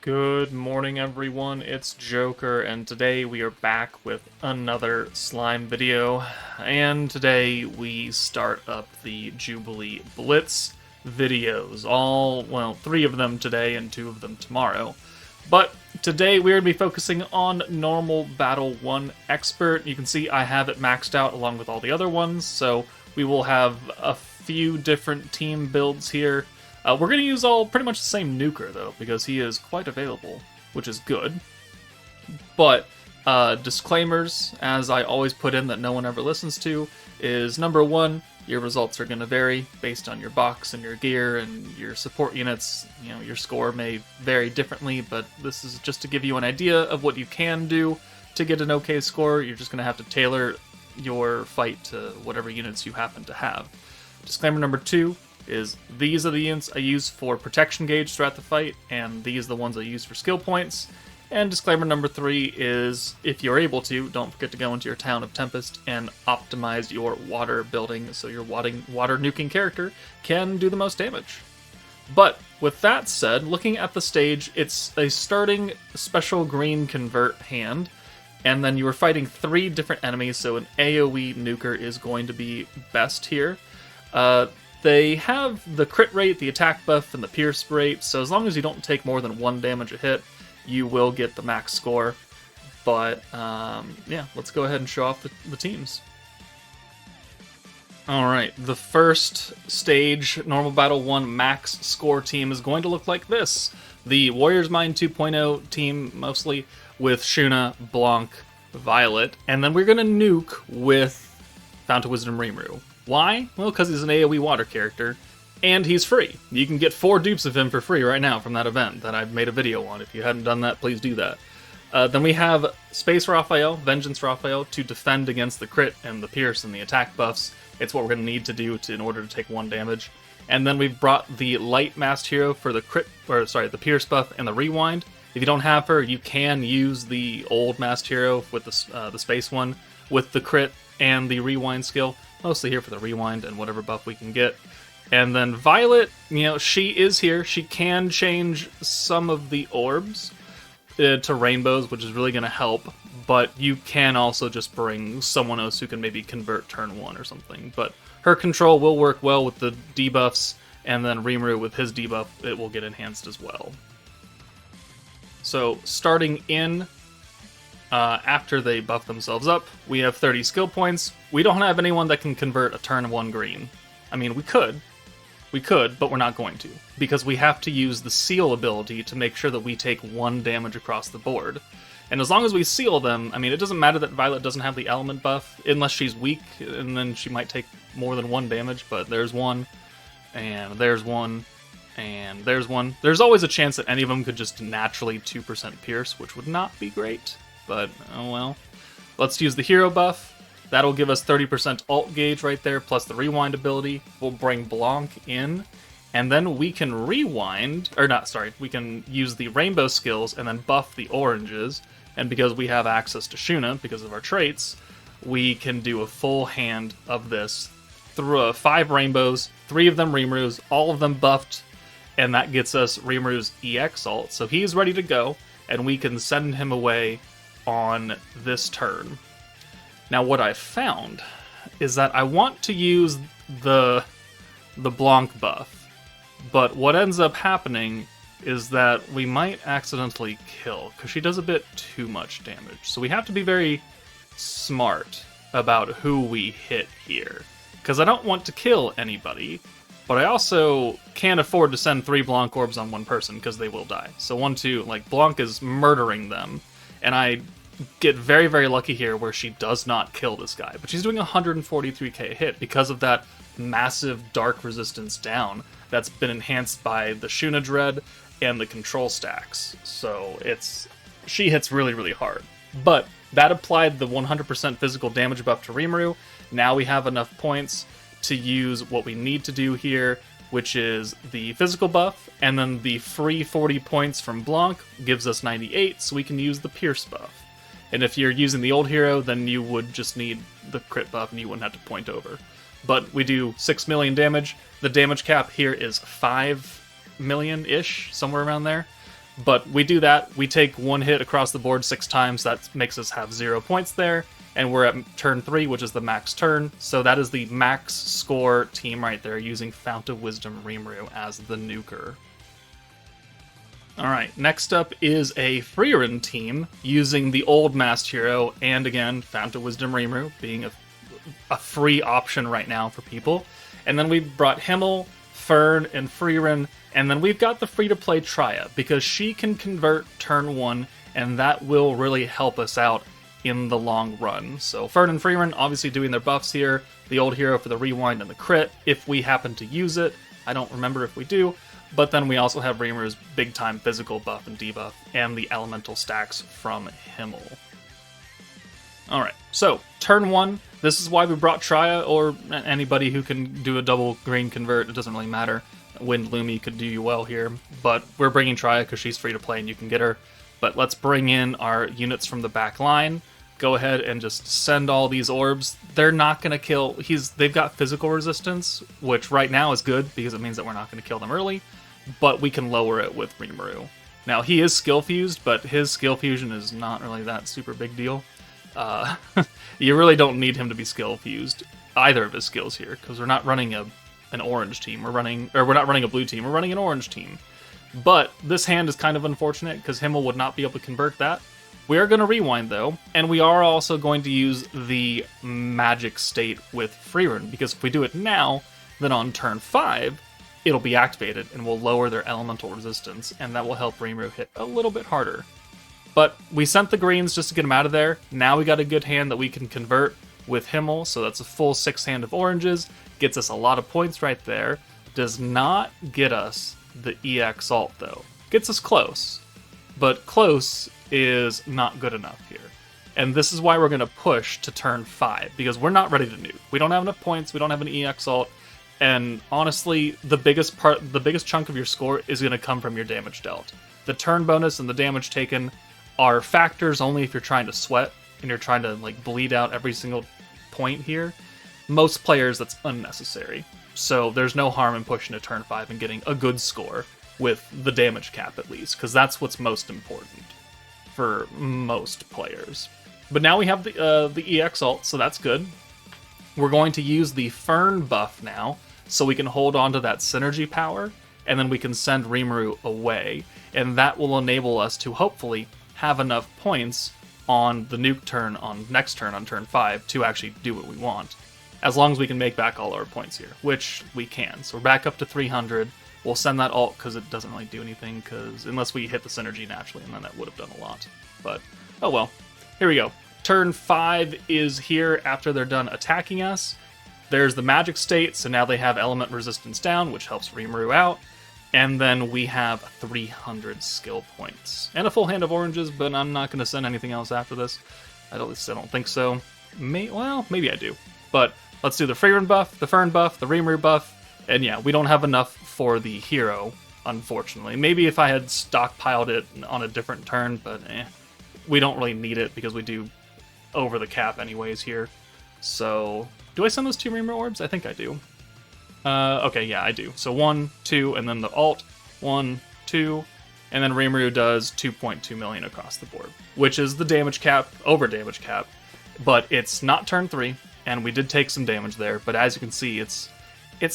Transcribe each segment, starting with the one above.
Good morning, everyone. It's Joker, and today we are back with another slime video. And today we start up the JUBILEE BLITZ videos. Three of them today and two of them tomorrow. But today we're going to be focusing on Normal Battle 1 Expert. You can see I have it maxed out along with all the other ones, so we will have a few different team builds here. We're going to use pretty much the same nuker, though, because he is quite available, which is good. But disclaimers, as I always put in that no one ever listens to, is number one, your results are going to vary based on your box and your gear and your support units. You know, your score may vary differently, but this is just to give you an idea of what you can do to get an okay score. You're just going to have to tailor your fight to whatever units you happen to have. Disclaimer number two is these are the units I use for protection gauge throughout the fight, and these are the ones I use for skill points. And disclaimer number three is, if you're able to, don't forget to go into your town of Tempest and optimize your water building so your water nuking character can do the most damage. But with that said, looking at the stage, it's a starting special green convert hand, and then you are fighting three different enemies, so an AoE nuker is going to be best here. They have the crit rate, the attack buff, and the pierce rate, so as long as you don't take more than 1 damage a hit, you will get the max score. But, yeah, let's go ahead and show off the teams. Alright, the first stage, Normal Battle 1 max score team is going to look like this. The Warrior's Mind 2.0 team, mostly, with Shuna, Blanc, Violet, and then we're going to nuke with Fount of Wisdom RIMURU. Why? Well, because he's an AoE water character, and he's free. You can get 4 dupes of him for free right now from that event that I've made a video on. If you hadn't done that, please do that. Then we have Space Raphael, Vengeance Raphael, to defend against the crit and the pierce and the attack buffs. It's what we're going to need to do in order to take 1 damage. And then we've brought the Light Masked Hero for the the pierce buff and the rewind. If you don't have her, you can use the old Masked Hero with the space one with the crit and the rewind skill. Mostly here for the rewind and whatever buff we can get. And then Violet, she is here. She can change some of the orbs to rainbows, which is really going to help. But you can also just bring someone else who can maybe convert turn 1 or something. But her control will work well with the debuffs, and then RIMURU with his debuff, it will get enhanced as well. So starting in after they buff themselves up, we have 30 skill points. We don't have anyone that can convert a turn 1 green. I mean, we could, but we're not going to, because we have to use the seal ability to make sure that we take 1 damage across the board. And as long as we seal them, I mean, it doesn't matter that Violet doesn't have the element buff, unless she's weak, and then she might take more than 1 damage, but there's 1, and there's 1, and there's 1. There's always a chance that any of them could just naturally 2% pierce, which would not be great. But, oh well. Let's use the hero buff. That'll give us 30% ult gauge right there, plus the rewind ability. We'll bring Blanc in, and then we can we can use the rainbow skills and then buff the oranges. And because we have access to Shuna, because of our traits, we can do a full hand of this. Through 5 rainbows, 3 of them RIMURUs, all of them buffed, and that gets us RIMURU's EX ult. So he's ready to go, and we can send him away on this turn. Now what I found is that I want to use the Blanc buff, but what ends up happening is that we might accidentally kill, because she does a bit too much damage. So we have to be very smart about who we hit here, because I don't want to kill anybody, but I also can't afford to send 3 Blanc orbs on 1 person, because they will die. So 1, 2, like, Blanc is murdering them, and I get very, very lucky here where she does not kill this guy. But she's doing 143k hit because of that massive dark resistance down that's been enhanced by the Shuna Dread and the control stacks. So she hits really, really hard. But that applied the 100% physical damage buff to RIMURU. Now we have enough points to use what we need to do here, which is the physical buff, and then the free 40 points from Blanc gives us 98, so we can use the pierce buff. And if you're using the old hero, then you would just need the crit buff and you wouldn't have to point over. But we do 6 million damage. The damage cap here is 5 million-ish, somewhere around there. But we do that, we take one hit across the board 6 times, that makes us have 0 points there, and we're at turn 3, which is the max turn, so that is the max score team right there, using Fount of Wisdom RIMURU as the nuker. Alright, next up is a Frieren team, using the old Masked Hero, and again, Fount of Wisdom RIMURU, being a free option right now for people. And then we brought Himmel, Fern, and Frieren, and then we've got the free-to-play Trya, because she can convert turn 1, and that will really help us out in the long run. So Fern and Frieren obviously doing their buffs here, the old hero for the rewind and the crit, if we happen to use it. I don't remember if we do, but then we also have Rimuru's big-time physical buff and debuff, and the elemental stacks from Himmel. Alright, so turn 1, this is why we brought Trya, or anybody who can do a double green convert, it doesn't really matter. Wind Lumi could do you well here, but we're bringing Trya because she's free to play and you can get her. But let's bring in our units from the back line. Go ahead and just send all these orbs. They're not going to kill... They've got physical resistance, which right now is good because it means that we're not going to kill them early, but we can lower it with RIMURU. Now, he is skill fused, but his skill fusion is not really that super big deal. You really don't need him to be skill fused, either of his skills here, because we're not running an orange team. We're not running a blue team. We're running an orange team. But this hand is kind of unfortunate because Himmel would not be able to convert that. We are going to rewind though, and we are also going to use the magic state with Frieren, because if we do it now, then on turn 5, it'll be activated and will lower their elemental resistance, and that will help RIMURU hit a little bit harder. But we sent the greens just to get them out of there. Now we got a good hand that we can convert with Himmel, so that's a full 6 hand of oranges. Gets us a lot of points right there. Does not get us the EX ult though. Gets us close, but close is not good enough here. And this is why we're going to push to turn 5, because we're not ready to nuke. We don't have enough points, we don't have an EX ult, and honestly, the biggest chunk of your score is going to come from your damage dealt. The turn bonus and the damage taken are factors only if you're trying to sweat and you're trying to like bleed out every single point here. Most players, that's unnecessary. So there's no harm in pushing to turn 5 and getting a good score with the damage cap at least, because that's what's most important for most players. But now we have the EX ult, so that's good. We're going to use the Fern buff now, so we can hold on to that synergy power, and then we can send RIMURU away, and that will enable us to hopefully have enough points on the nuke turn on next turn on turn 5 to actually do what we want. As long as we can make back all our points here, which we can. So we're back up to 300. We'll send that ult because it doesn't really do anything, because unless we hit the synergy naturally, and then that would have done a lot. But, oh well. Here we go. Turn 5 is here after they're done attacking us. There's the magic state, so now they have element resistance down, which helps RIMURU out. And then we have 300 skill points. And a full hand of oranges, but I'm not going to send anything else after this. At least I don't think so. Well, maybe I do. But let's do the Frieren buff, the Fern buff, the RIMURU buff, and yeah, we don't have enough for the hero, unfortunately. Maybe if I had stockpiled it on a different turn, but we don't really need it because we do over the cap anyways here. So, do I send those 2 RIMURU orbs? I think I do. Okay, yeah, I do. So 1, 2, and then the ult, 1, 2, and then RIMURU does 2.2 million across the board, which is the damage cap, over damage cap, but it's not turn 3. And we did take some damage there, but as you can see, it's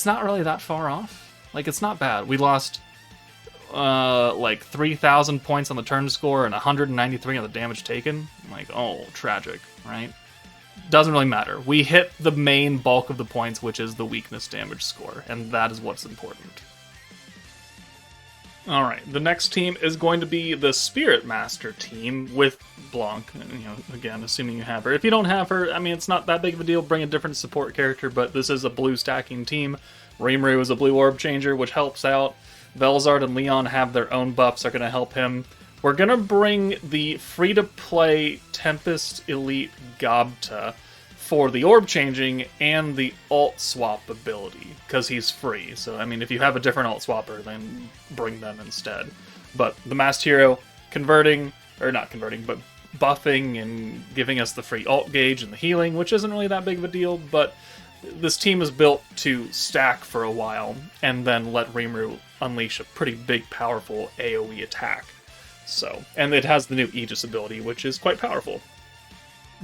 not really that far off. Like, it's not bad. We lost like 3,000 points on the turn score and 193 on the damage taken. Like, oh, tragic, right? Doesn't really matter. We hit the main bulk of the points, which is the weakness damage score, and that is what's important. Alright, the next team is going to be the Spirit Master team with Blanc. You know, again, assuming you have her. If you don't have her, I mean, it's not that big of a deal. Bring a different support character, but this is a blue stacking team. RIMURU is a blue orb changer, which helps out. Velzard and Leon have their own buffs, are going to help him. We're going to bring the free-to-play Tempest Elite Gobta for the orb changing and the alt swap ability, because he's free. So, I mean, if you have a different alt swapper, then bring them instead. But the Masked Hero converting, or not converting, but buffing and giving us the free alt gauge and the healing, which isn't really that big of a deal, but this team is built to stack for a while and then let RIMURU unleash a pretty big, powerful AoE attack. So, and it has the new Aegis ability, which is quite powerful.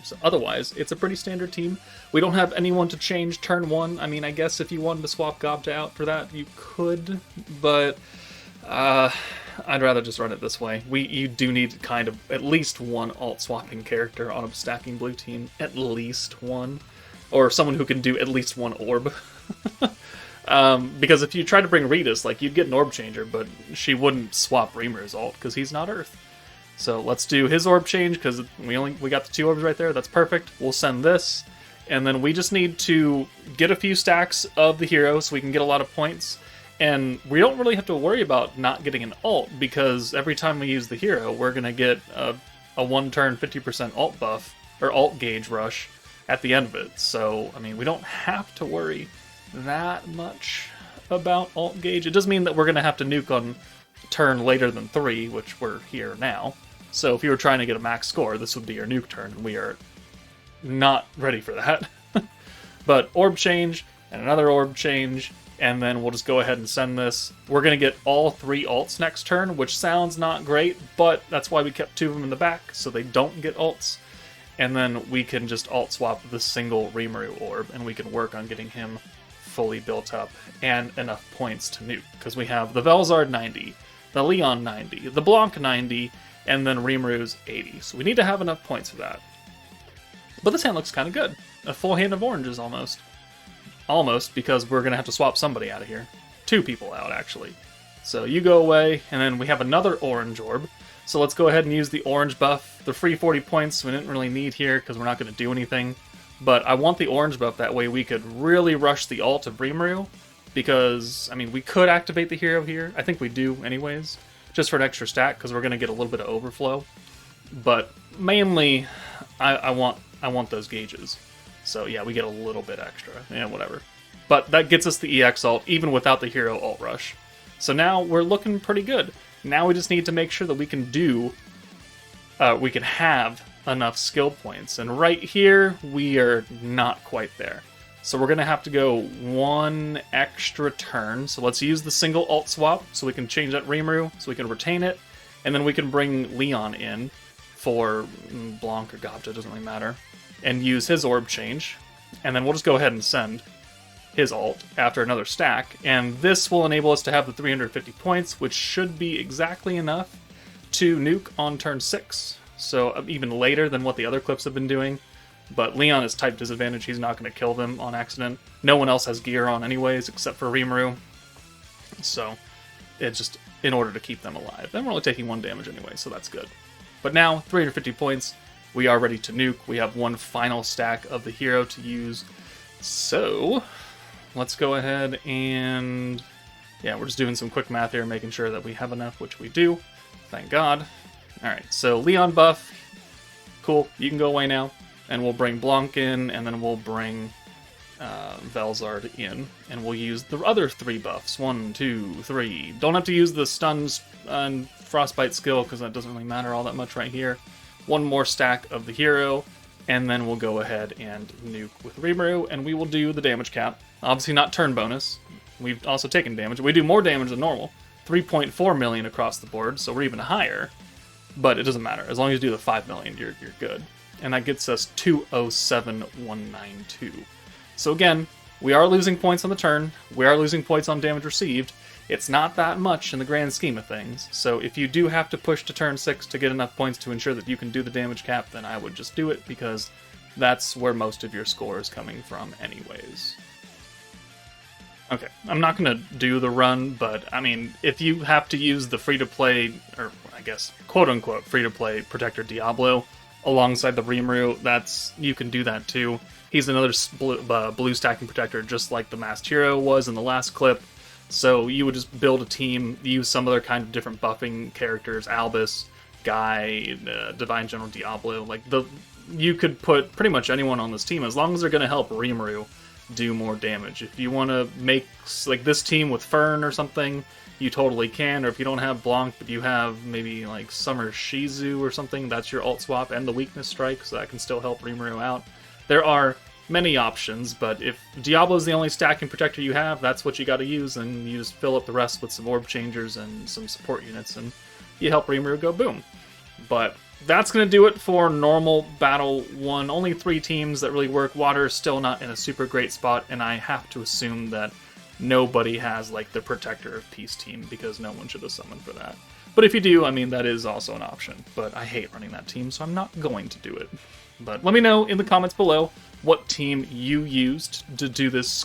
So otherwise, it's a pretty standard team. We don't have anyone to change turn 1. I mean, I guess if you wanted to swap Gobta out for that, you could, but I'd rather just run it this way. You do need kind of at least one alt-swapping character on a stacking blue team. At least one. Or someone who can do at least one orb. Because if you try to bring Ritas, like, you'd get an orb changer, but she wouldn't swap Rimuru's alt, because he's not Earth. So let's do his orb change, because we got the 2 orbs right there. That's perfect. We'll send this, and then we just need to get a few stacks of the hero so we can get a lot of points. And we don't really have to worry about not getting an alt, because every time we use the hero, we're going to get a 1-turn 50% alt buff, or alt gauge rush, at the end of it. So, I mean, we don't have to worry that much about alt gauge. It does mean that we're going to have to nuke on turn later than 3, which we're here now. So if you were trying to get a max score, this would be your nuke turn, and we are not ready for that. But orb change, and another orb change, and then we'll just go ahead and send this. We're going to get all 3 alts next turn, which sounds not great, but that's why we kept 2 of them in the back, so they don't get alts. And then we can just alt swap the single Rimuru orb, and we can work on getting him fully built up and enough points to nuke, because we have the Velzard 90, the Leon 90, the Blanc 90, and then Rimuru's 80. So we need to have enough points for that. But this hand looks kind of good. A full hand of oranges almost. Almost, because we're going to have to swap somebody out of here. 2 people out, actually. So you go away, and then we have another orange orb. So let's go ahead and use the orange buff. The free 40 points we didn't really need here, because we're not going to do anything. But I want the orange buff, that way we could really rush the ult of Rimuru. Because, I mean, we could activate the hero here. I think we do anyways. Just for an extra stack, because we're going to get a little bit of overflow. But mainly, I want those gauges. So yeah, we get a little bit extra. Yeah, whatever. But that gets us the EX ult, even without the hero ult rush. So now we're looking pretty good. Now we just need to make sure that we can we can have enough skill points. And right here, we are not quite there. So we're going to have to go 1 extra turn. So let's use the single alt swap so we can change that Rimuru, so we can retain it. And then we can bring Leon in for Blanc or Gobta, doesn't really matter. And use his orb change. And then we'll just go ahead and send his ult after another stack. And this will enable us to have the 350 points, which should be exactly enough to nuke on turn 6. So even later than what the other clips have been doing. But Leon is type disadvantage, he's not going to kill them on accident. No one else has gear on anyways, except for Rimuru. So, it's just in order to keep them alive. And we're only taking 1 damage anyway, so that's good. But now, 350 points, we are ready to nuke. We have 1 final stack of the hero to use. So, let's go ahead and... yeah, we're just doing some quick math here, making sure that we have enough, which we do. Thank God. Alright, so Leon buff. Cool, you can go away now. And we'll bring Blanc in, and then we'll bring Velzard in. And we'll use the other 3 buffs. 1, 2, 3. Don't have to use the stuns and frostbite skill, because that doesn't really matter all that much right here. 1 more stack of the hero, and then we'll go ahead and nuke with Rimuru, and we will do the damage cap. Obviously not turn bonus. We've also taken damage. We do more damage than normal. 3.4 million across the board, so we're even higher. But it doesn't matter. As long as you do the 5 million, you're good. And that gets us 207,192. So again, we are losing points on the turn. We are losing points on damage received. It's not that much in the grand scheme of things. So if you do have to push to turn 6 to get enough points to ensure that you can do the damage cap, then I would just do it, because that's where most of your score is coming from anyways. Okay, I'm not going to do the run, but I mean, if you have to use the free-to-play, or I guess quote-unquote free-to-play Protector Diablo alongside the Rimuru, you can do that too. He's another blue stacking protector, just like the Masked Hero was in the last clip. So you would just build a team, use some other kind of different buffing characters, Albus, Guy, Divine General Diablo. You could put pretty much anyone on this team as long as they're going to help Rimuru do more damage. If you want to make like this team with Fern or something, you totally can. Or if you don't have Blanc, but you have maybe like Summer Shizu or something, that's your alt swap and the weakness strike, so that can still help Rimuru out. There are many options, but if Diablo's the only stacking protector you have, that's what you got to use, and you just fill up the rest with some orb changers and some support units, and you help RIMURU go boom. But that's going to do it for normal Battle 1. Only 3 teams that really work. Water is still not in a super great spot, and I have to assume that nobody has, like, the Protector of Peace team, because no one should have summoned for that. But if you do, I mean, that is also an option. But I hate running that team, so I'm not going to do it. But let me know in the comments below what team you used to do this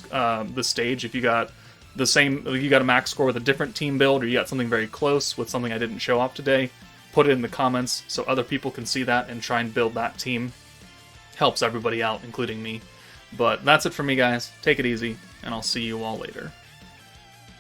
this stage. If you got you got a max score with a different team build, or you got something very close with something I didn't show off today, put it in the comments so other people can see that and try and build that team. Helps everybody out, including me. But that's it for me, guys. Take it easy, and I'll see you all later.